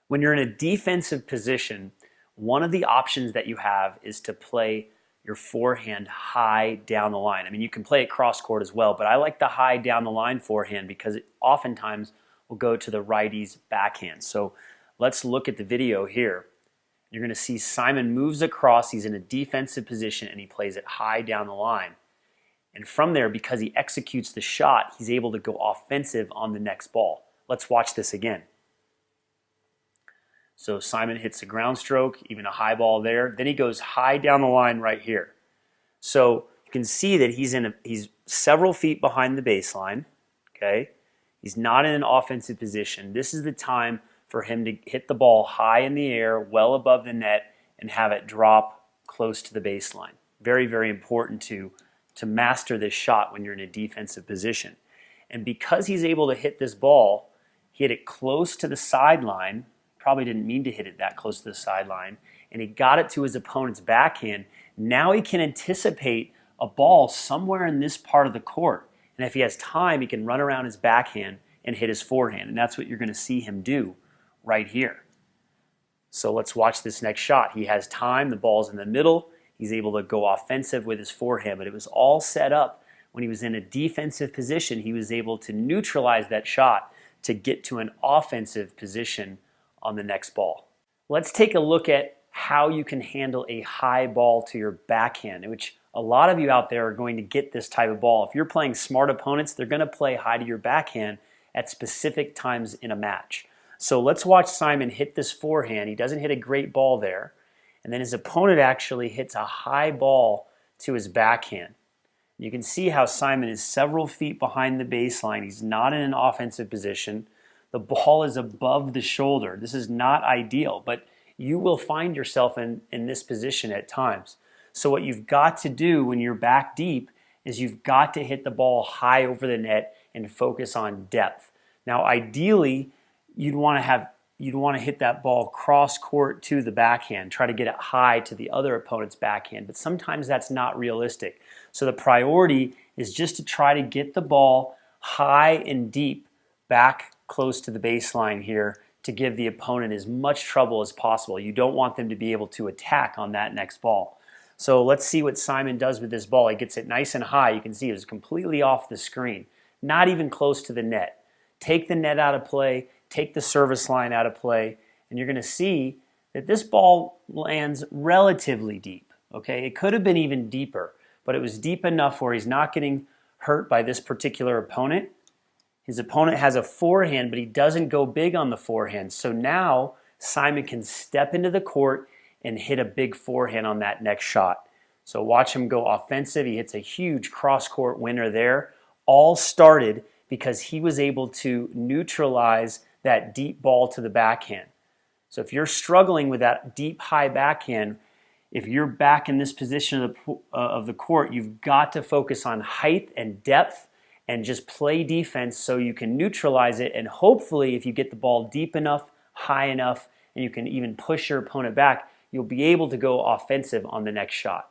When you're in a defensive position, one of the options that you have is to play your forehand high down the line. I mean, you can play it cross court as well, but I like the high down the line forehand because it oftentimes will go to the righty's backhand. So let's look at the video here. You're going to see Simon moves across. He's in a defensive position and he plays it high down the line. And from there, because he executes the shot, he's able to go offensive on the next ball. Let's watch this again. So Simon hits a ground stroke, even a high ball there. Then he goes high down the line right here. So you can see that he's several feet behind the baseline. Okay, he's not in an offensive position. This is the time for him to hit the ball high in the air, well above the net, and have it drop close to the baseline. Very, very important to master this shot when you're in a defensive position. And because he's able to hit this ball, he hit it close to the sideline. Probably didn't mean to hit it that close to the sideline, and he got it to his opponent's backhand. Now he can anticipate a ball somewhere in this part of the court, and if he has time, he can run around his backhand and hit his forehand, and that's what you're going to see him do right here. So let's watch this next shot. He has time, the ball's in the middle, he's able to go offensive with his forehand, but it was all set up when he was in a defensive position. He was able to neutralize that shot to get to an offensive position on the next ball. Let's take a look at how you can handle a high ball to your backhand, which a lot of you out there are going to get this type of ball. If you're playing smart opponents, they're going to play high to your backhand at specific times in a match. So let's watch Simon hit this forehand. He doesn't hit a great ball there, and then his opponent actually hits a high ball to his backhand. You can see how Simon is several feet behind the baseline. He's not in an offensive position. The ball is above the shoulder. This is not ideal, but you will find yourself in this position at times. So what you've got to do when you're back deep is you've got to hit the ball high over the net and focus on depth. Now, ideally, you'd want to hit that ball cross court to the backhand, try to get it high to the other opponent's backhand, but sometimes that's not realistic. So the priority is just to try to get the ball high and deep back close to the baseline here to give the opponent as much trouble as possible. You don't want them to be able to attack on that next ball. So let's see what Simon does with this ball. He gets it nice and high. You can see it was completely off the screen, not even close to the net. Take the net out of play, take the service line out of play, and you're going to see that this ball lands relatively deep. Okay, it could have been even deeper, but it was deep enough where he's not getting hurt by this particular opponent. His opponent has a forehand, but he doesn't go big on the forehand. So now Simon can step into the court and hit a big forehand on that next shot. So watch him go offensive. He hits a huge cross-court winner there. All started because he was able to neutralize that deep ball to the backhand. So if you're struggling with that deep, high backhand, if you're back in this position of the court, you've got to focus on height and depth and just play defense so you can neutralize it. And hopefully, if you get the ball deep enough, high enough, and you can even push your opponent back, you'll be able to go offensive on the next shot.